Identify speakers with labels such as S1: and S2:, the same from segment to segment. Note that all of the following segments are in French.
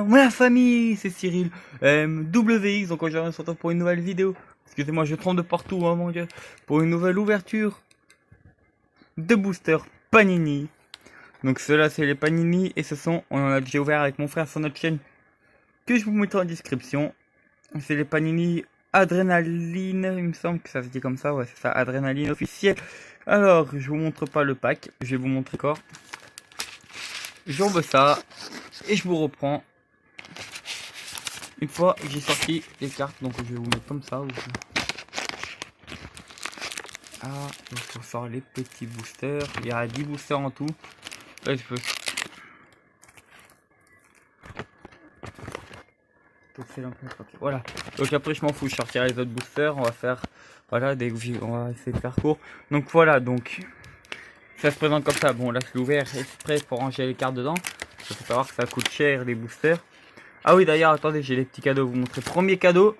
S1: ma famille, c'est Cyril WX, donc aujourd'hui on se retrouve pour une nouvelle vidéo. Excusez-moi, je tremble de partout, hein, mon dieu. Pour une nouvelle ouverture de booster Panini. Donc ceux-là c'est les Panini et ce sont, on en a déjà ouvert avec mon frère sur notre chaîne, que je vous mettrai en description. C'est les Panini Adrénaline, il me semble que ça se dit comme ça, ouais c'est ça, Adrénaline officiel. Alors, je vous montre pas le pack, je vais vous montrer encore. J'ouvre ça et je vous reprends une fois que j'ai sorti les cartes. Donc je vais vous mettre comme ça. Ah, donc on sort les petits boosters. Il y a 10 boosters en tout. Là, je peux... Voilà. Donc après je m'en fous, je sortirai les autres boosters. On va faire, voilà, on va essayer de faire court. Donc voilà, donc ça se présente comme ça. Bon là je l'ai ouvert exprès pour ranger les cartes dedans. Il faut savoir que ça coûte cher les boosters. Ah oui d'ailleurs attendez, j'ai des petits cadeaux à vous montrer. Premier cadeau,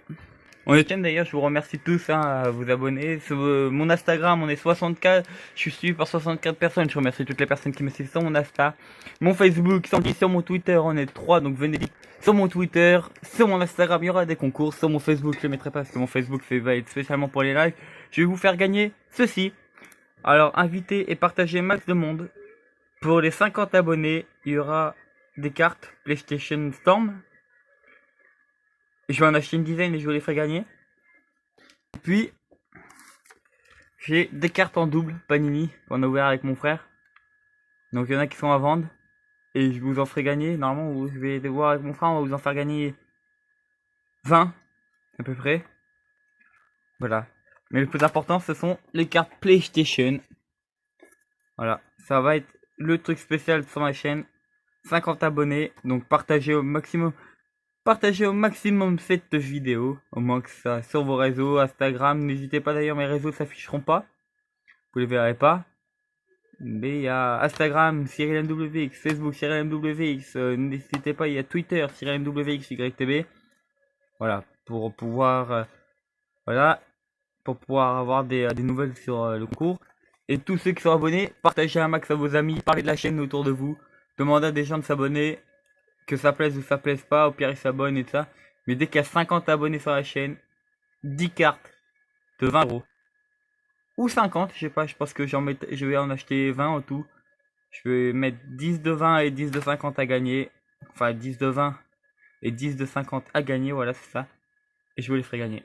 S1: on est chaîne d'ailleurs, je vous remercie tous à vous abonner. Sur mon Instagram on est 64, je suis suivi par 64 personnes. Je remercie toutes les personnes qui me suivent sur mon Insta. Mon Facebook, sur mon Twitter on est 3, donc venez vite. Sur mon Twitter, sur mon Instagram il y aura des concours. Sur mon Facebook je ne le mettrai pas parce que mon Facebook va être spécialement pour les lives. Je vais vous faire gagner ceci. Alors invitez et partagez max de monde. Pour les 50 abonnés il y aura des cartes PlayStation Storm. Je vais en acheter une dizaine et je vous les ferai gagner. Puis, j'ai des cartes en double Panini qu'on a ouvert avec mon frère. Donc il y en a qui sont à vendre. Et je vous en ferai gagner. Normalement, je vais les voir avec mon frère, on va vous en faire gagner 20 à peu près. Voilà. Mais le plus important, ce sont les cartes PlayStation. Voilà. Ça va être le truc spécial sur ma chaîne. 50 abonnés. Donc partagez au maximum. Partagez au maximum cette vidéo, au moins que ça sur vos réseaux, Instagram, n'hésitez pas d'ailleurs, mes réseaux s'afficheront pas, vous les verrez pas, mais il y a Instagram, CyrilMWX, Facebook, CyrilMWX, n'hésitez pas, il y a Twitter, CyrilMWXYTB, voilà, pour pouvoir, voilà, pour pouvoir avoir des nouvelles sur le cours, et tous ceux qui sont abonnés, partagez un max à vos amis, parlez de la chaîne autour de vous, demandez à des gens de s'abonner, que ça plaise ou ça plaise pas, au pire ils s'abonnent et tout ça. Mais dès qu'il y a 50 abonnés sur la chaîne, 10 cartes de 20 euros. Ou 50, je sais pas, je pense que je vais en acheter 20 en tout. Je vais mettre 10 de 20 et 10 de 50 à gagner. Enfin 10 de 20 et 10 de 50 à gagner, voilà c'est ça. Et je vous les ferai gagner.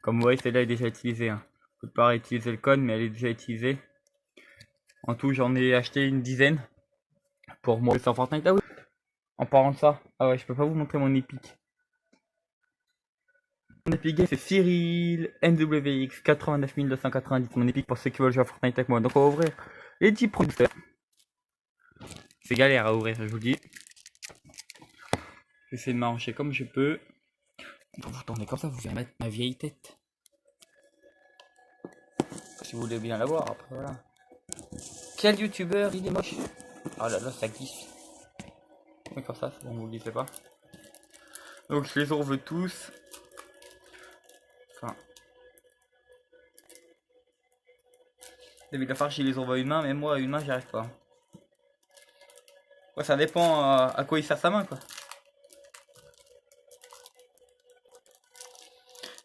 S1: Comme vous voyez, celle-là est déjà utilisée. Hein. Je peux pas réutiliser le code, mais elle est déjà utilisée. En tout, j'en ai acheté une dizaine. Pour moi, sur Fortnite. Ah oui. En parlant de ça, ah ouais, je peux pas vous montrer mon épique. Mon épique game c'est Cyril NWX 89290. Mon épique pour ceux qui veulent jouer à Fortnite avec moi. Donc on va ouvrir les 10 producteurs. C'est galère à ouvrir, je vous le dis. J'essaie de m'arranger comme je peux. Quand vous tournez comme ça, vous allez mettre ma vieille tête. Si vous voulez bien la voir, après voilà. Quel youtubeur, il est moche. Oh là là, ça glisse. Mais comme ça, c'est bon, vous ne glissez pas. Donc je les ouvre tous. Enfin. David Lafarge il les ouvre à une main, mais moi à une main j'y arrive pas. Ouais, ça dépend à quoi il sert sa main quoi.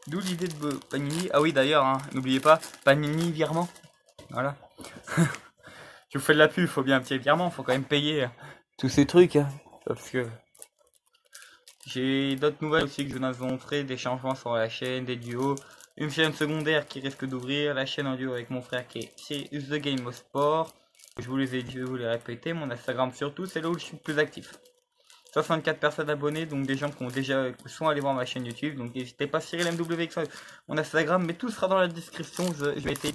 S1: D'où l'idée de Panini. Ah oui d'ailleurs, hein, n'oubliez pas, Panini virement. Voilà. Je vous fais de la pub, faut bien un petit virement, faut quand même payer tous ces trucs. Hein, parce que j'ai d'autres nouvelles aussi que je vous montrer, des changements sur la chaîne, des duos, une chaîne secondaire qui risque d'ouvrir, la chaîne en duo avec mon frère qui est The Game of Sport. Je vous les ai dit, je vais vous les répéter, mon Instagram surtout, c'est là où je suis le plus actif. 64 personnes abonnées, donc des gens qui ont déjà sont allés voir ma chaîne YouTube, donc n'hésitez pas, CyrilMWX, mon Instagram, mais tout sera dans la description, je vais essayer.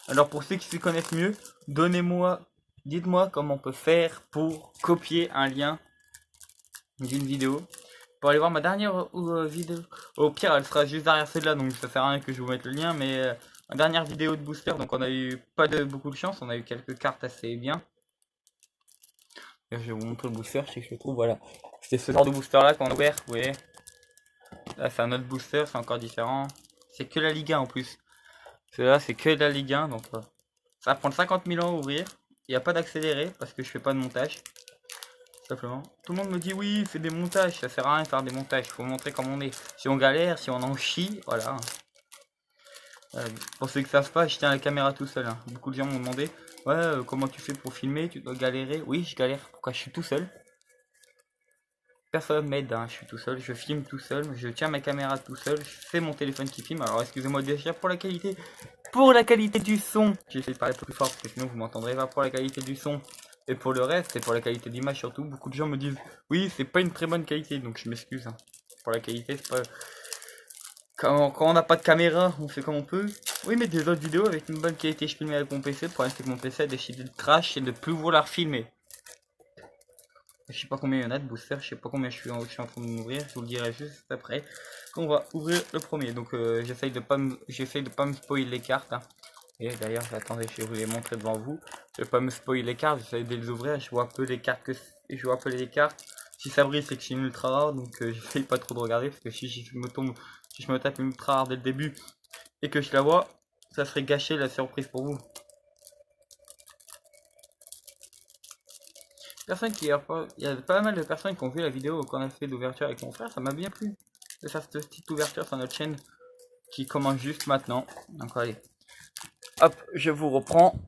S1: Alors pour ceux qui se connaissent mieux, dites-moi comment on peut faire pour copier un lien d'une vidéo. Pour aller voir ma dernière vidéo, au pire elle sera juste derrière celle-là, donc ça sert à rien que je vous mette le lien, mais ma dernière vidéo de booster, donc on a eu pas beaucoup de chance, on a eu quelques cartes assez bien. Je vais vous montrer le booster, je sais que je le trouve, voilà. C'était ce genre de booster là qu'on a ouvert, vous voyez. Là c'est un autre booster, c'est encore différent. C'est que la Ligue 1 en plus. Celui-là c'est que la Ligue 1, donc ça va prendre 50 000 ans à ouvrir. Il n'y a pas d'accéléré parce que je fais pas de montage. Simplement. Tout le monde me dit oui, fais des montages, ça sert à rien de faire des montages, faut montrer comment on est. Si on galère, si on en chie, voilà. Pour ceux que ça se passe, je tiens la caméra tout seul. Hein. Beaucoup de gens m'ont demandé, ouais, comment tu fais pour filmer, tu dois galérer. Oui, je galère. Pourquoi je suis tout seul? Personne m'aide, hein. Je suis tout seul, je filme tout seul, je tiens ma caméra tout seul, c'est mon téléphone qui filme. Alors excusez-moi déjà pour la qualité. Pour la qualité du son, j'essaie de parler plus fort parce que sinon vous m'entendrez pas. Pour la qualité du son et pour le reste, et pour la qualité d'image surtout, beaucoup de gens me disent oui, c'est pas une très bonne qualité, donc je m'excuse. Hein. Pour la qualité, c'est pas. Quand on n'a pas de caméra, on fait comme on peut. Oui, mais des autres vidéos avec une bonne qualité, je filmais avec mon PC. Le problème, c'est que mon PC a décidé de crash et de plus vouloir filmer. Je sais pas combien il y en a de boosters, je sais pas combien je suis en train de m'ouvrir, je vous le dirai juste après qu'on va ouvrir le premier. Donc j'essaye de pas me spoiler les cartes. Hein. Et d'ailleurs, attendez, je vais vous les montrer devant vous. Je vais pas me spoiler les cartes, j'essaye de les ouvrir, je vois un peu les cartes Si ça brille, c'est que c'est une ultra rare, donc j'essaye pas trop de regarder parce que si je me tape une ultra rare dès le début et que je la vois, ça serait gâcher la surprise pour vous. Il y a pas mal de personnes qui ont vu la vidéo qu'on a fait d'ouverture avec mon frère, ça m'a bien plu de faire cette petite ouverture sur notre chaîne qui commence juste maintenant. Donc allez, hop, je vous reprends.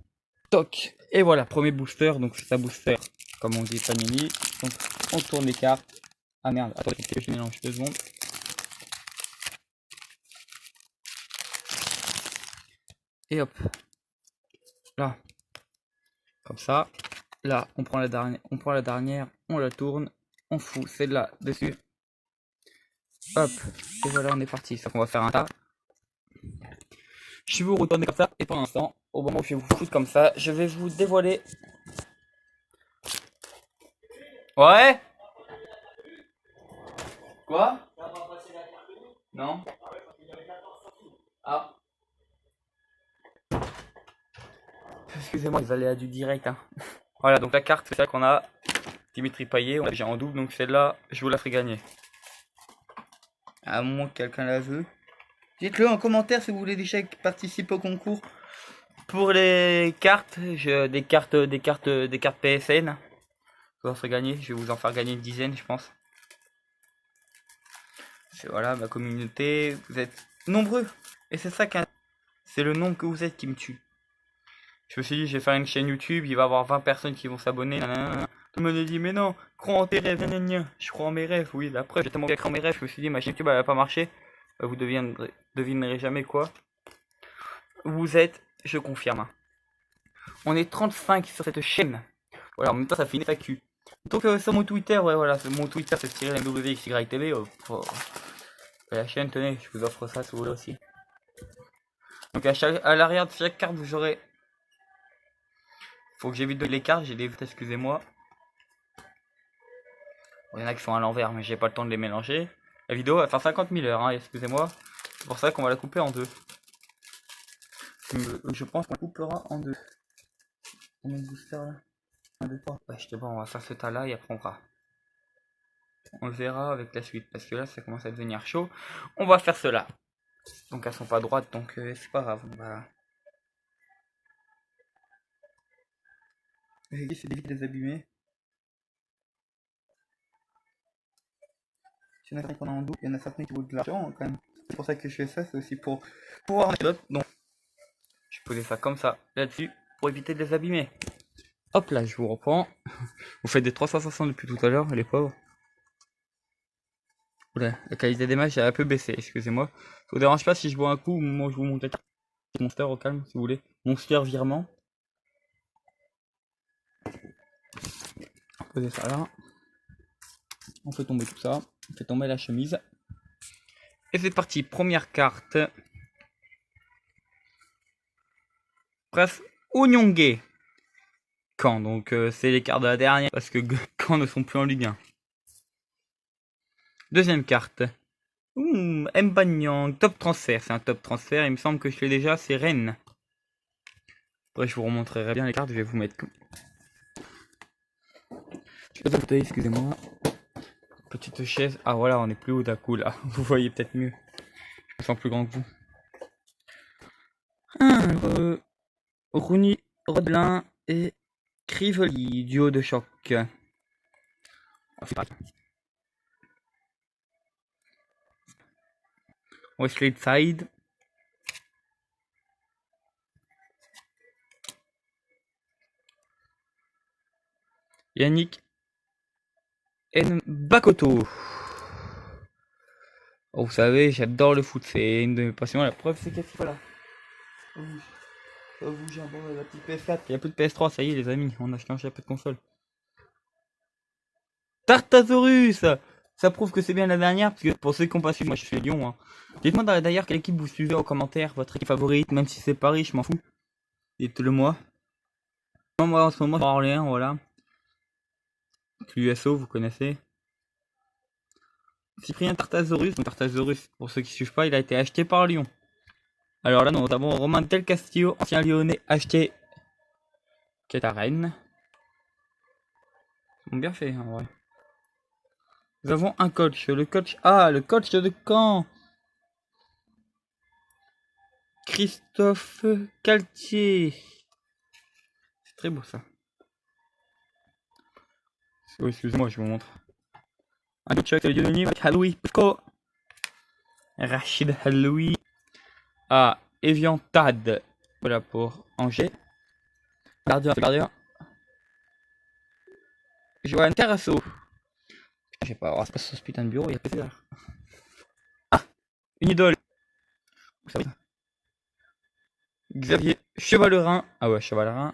S1: Toc. Et voilà, premier booster, donc c'est un booster, comme on dit Panini. Donc on tourne les cartes. Ah merde, attendez que je mélange 2 secondes. Et hop. Là. Comme ça. Là, on prend la dernière, on la tourne, on fout celle-là dessus. Hop, et voilà, on est parti. Ça qu'on va faire un tas. Je vais vous retourner comme ça, et pour l'instant, au moment où je vais vous foutre comme ça, je vais vous dévoiler. Ouais? Quoi? Non? Ah. Excusez-moi, les aléas du direct. Hein. Voilà, donc la carte, c'est celle qu'on a. Dimitri Payet, on l'a déjà en double, donc celle-là, je vous la ferai gagner. À moins que quelqu'un la veut. Dites-le en commentaire si vous voulez déjà participer au concours. Pour les cartes, des cartes PSN. Je vous en ferai gagner, je vais vous en faire gagner une dizaine, je pense. Voilà, ma communauté, vous êtes nombreux. Et c'est ça c'est le nombre que vous êtes qui me tue. Je me suis dit, je vais faire une chaîne YouTube, il va y avoir 20 personnes qui vont s'abonner. Tout le monde a dit, mais non, crois en tes rêves, je crois en mes rêves, oui, la preuve, j'ai tellement bien cru en mes rêves, je me suis dit, ma chaîne YouTube, elle va pas marcher. Vous devinerez jamais quoi. Vous êtes, je confirme. On est 35 sur cette chaîne. Voilà, en même temps, ça fait une FAQ. Donc, sur mon Twitter, ouais, voilà, mon Twitter, c'est TireMWXYTV. La chaîne, tenez, je vous offre ça si vous voulez aussi. Donc, à l'arrière de chaque carte, vous aurez. Faut que j'évite de les cartes, j'ai des votes, excusez-moi. Bon, il y en a qui sont à l'envers, mais j'ai pas le temps de les mélanger. La vidéo va faire 50 000 heures, hein, excusez-moi. C'est pour ça qu'on va la couper en deux. Je pense qu'on coupera en deux. On met le booster là. 1, 2, 3. Ouais, je bon, on va faire ce tas là et après on le verra avec la suite. Parce que là, ça commence à devenir chaud. On va faire cela. Donc elles sont pas droites, donc c'est pas grave. On va. C'est d'éviter de les abîmer. Il y en a certains qu'on a en double, il y en a certains qui vaut de l'argent quand même. C'est pour ça que je fais ça, c'est aussi pour pouvoir en mettre. Donc, je vais poser ça comme ça, là-dessus, pour éviter de les abîmer. Hop là, je vous reprends. Vous faites des 360 depuis tout à l'heure, les pauvres. Oula, la qualité des matchs a un peu baissé, excusez-moi. Ça vous dérange pas si je bois un coup ou moi je vous monte la carte Monster au calme, si vous voulez. Monster virement. Posez ça là. On fait tomber tout ça. On fait tomber la chemise. Et c'est parti, première carte. Bref, Onyonge. Caen, donc c'est les cartes de la dernière, parce que Caen ne sont plus en Ligue 1. Deuxième carte. Mbanyang, top transfert, c'est un top transfert, il me semble que je l'ai déjà, c'est Rennes. Après je vous remontrerai bien les cartes, je vais vous mettre tout. Excusez-moi. Petite chaise, ah voilà, on est plus haut d'un coup là, vous voyez peut-être mieux. Je me sens plus grand que vous. Rooney, Rodelin et Crivoli, duo de choc. Wesley Side. Yannick Bakoto. Oh, vous savez, j'adore le foot, c'est une de mes passions. La preuve, c'est qu'il y a FIFA là. Vous, j'ai un bon la petite PS4. Il n'y a plus de PS3, ça y est, les amis. On a changé un peu de console. Tartasaurus. Ça prouve que c'est bien la dernière, parce que pour ceux qui n'ont pas suivi, moi je suis Lyon. Hein. Dites-moi d'ailleurs quelle équipe vous suivez en commentaire, votre équipe favorite, même si c'est Paris, je m'en fous. Dites-le moi. Moi en ce moment, c'est Orléans, voilà. L'USO, vous connaissez. Cyprien Tartasaurus, pour ceux qui suivent pas, il a été acheté par Lyon. Alors là, nous avons Romain Del Castillo, ancien lyonnais, acheté qui est à Rennes. Ils ont bien fait, en vrai. Nous avons un coach, le coach de Caen. Christophe Caltier. C'est très beau ça. Oh, excusez-moi, je vous montre. Un coach avec Lionel Haloui, Rachid Haloui. Ah, Evian Tad. Voilà pour Angers. Gardien. Johan Carasso. Je sais pas, c'est pas sur ce putain de bureau, il y a pas là. Ah, une idole. Vous savez. Xavier Chevalerin. Ah ouais, Chevalerin.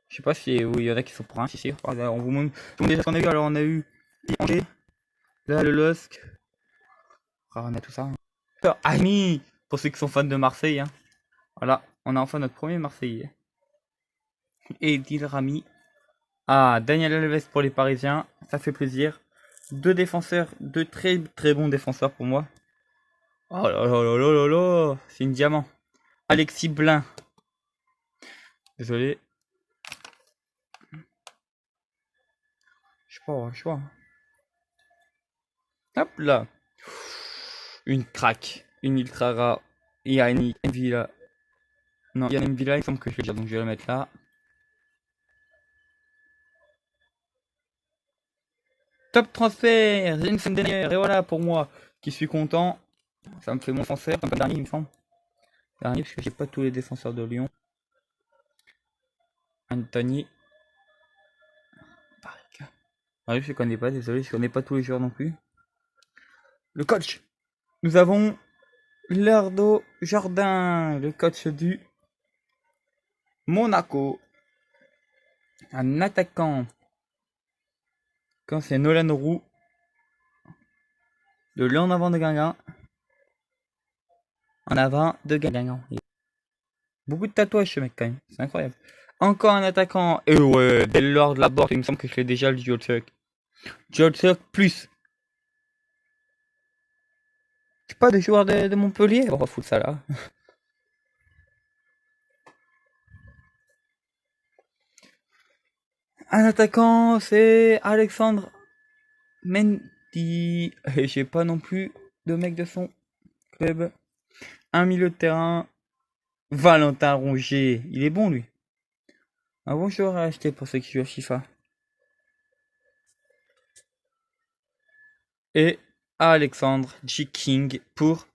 S1: Je sais pas si il y en a qui sont pour un, si. On vous montre déjà ce qu'on a eu. Alors on a eu Angers. Là, le LOSC. Ah, on a tout ça. Ami, pour ceux qui sont fans de Marseille. Hein. Voilà, on a enfin notre premier Marseillais. Et Dil Rami. Ah, Daniel Alves pour les Parisiens. Ça fait plaisir. Deux défenseurs, deux très très bons défenseurs pour moi. Oh là là là là là là. C'est une diamant. Alexis Blin. Désolé. Je sais pas. Hop là. Une crack. Une ultra rare. Il y a une villa. Non, il y a une villa, il semble que je l'ai déjà, donc je vais la mettre là. Top transfert, Jensen Denier, et voilà pour moi qui suis content. Ça me fait mon défenseur, comme dernier, il me semble. Dernier, parce que j'ai pas tous les défenseurs de Lyon. Anthony. Ah oui, je connais pas, désolé, je connais pas tous les joueurs non plus. Le coach. Nous avons Lardo Jardin, le coach du Monaco. Un attaquant. Quand c'est Nolan Roux. De Lyon en avant de Guingamp. En avant de Guingamp. Beaucoup de tatouages ce mec quand même, c'est incroyable. Encore un attaquant. Et ouais, dès lors de la porte, il me semble que je l'ai déjà le Joltuck. Joltuck plus. C'est pas des joueurs de Montpellier. On va foutre ça là. Un attaquant, c'est Alexandre Mendy. Et j'ai pas non plus de mec de son club. Un milieu de terrain. Valentin Rongier. Il est bon lui. Un bon joueur à acheter pour ceux qui jouent à FIFA. Et Alexandre G. King pour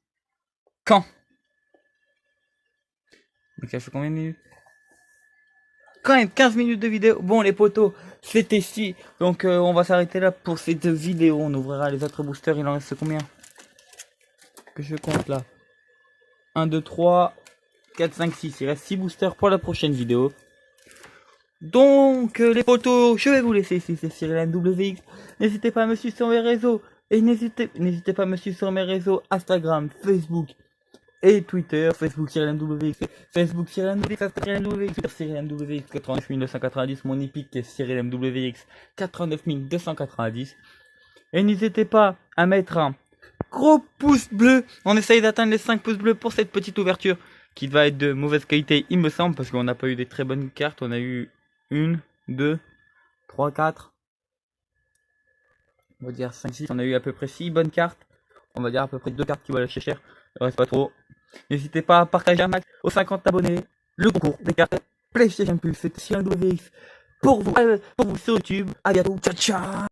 S1: Caen. Donc ça fait combien de minutes? Quand même 15 minutes de vidéo. Bon les potos, c'était si. Donc on va s'arrêter là pour cette vidéo. On ouvrira les autres boosters. Il en reste combien que je compte là? 1, 2, 3, 4, 5, 6. Il reste 6 boosters pour la prochaine vidéo. Donc les potos, je vais vous laisser ici. C'est Cyril MWX. N'hésitez pas à me suivre sur mes réseaux. Et n'hésitez pas à me suivre sur mes réseaux Instagram, Facebook et Twitter. Facebook Cyril MWX, Facebook Cyril MWX, Cyril MWX, Cyril MWX 89 290, mon Epic est Cyril MWX 89 290. Et n'hésitez pas à mettre un gros pouce bleu. On essaye d'atteindre les 5 pouces bleus pour cette petite ouverture qui va être de mauvaise qualité, il me semble, parce qu'on n'a pas eu des très bonnes cartes. On a eu 1, 2, 3, 4. On va dire 5, 6, on a eu à peu près 6 bonnes cartes. On va dire à peu près 2 cartes qui valent assez cher. Il reste pas trop. N'hésitez pas à partager un max aux 50 abonnés le concours des cartes PlayStation Plus. C'était CNWX pour vous sur YouTube. À bientôt. Ciao ciao.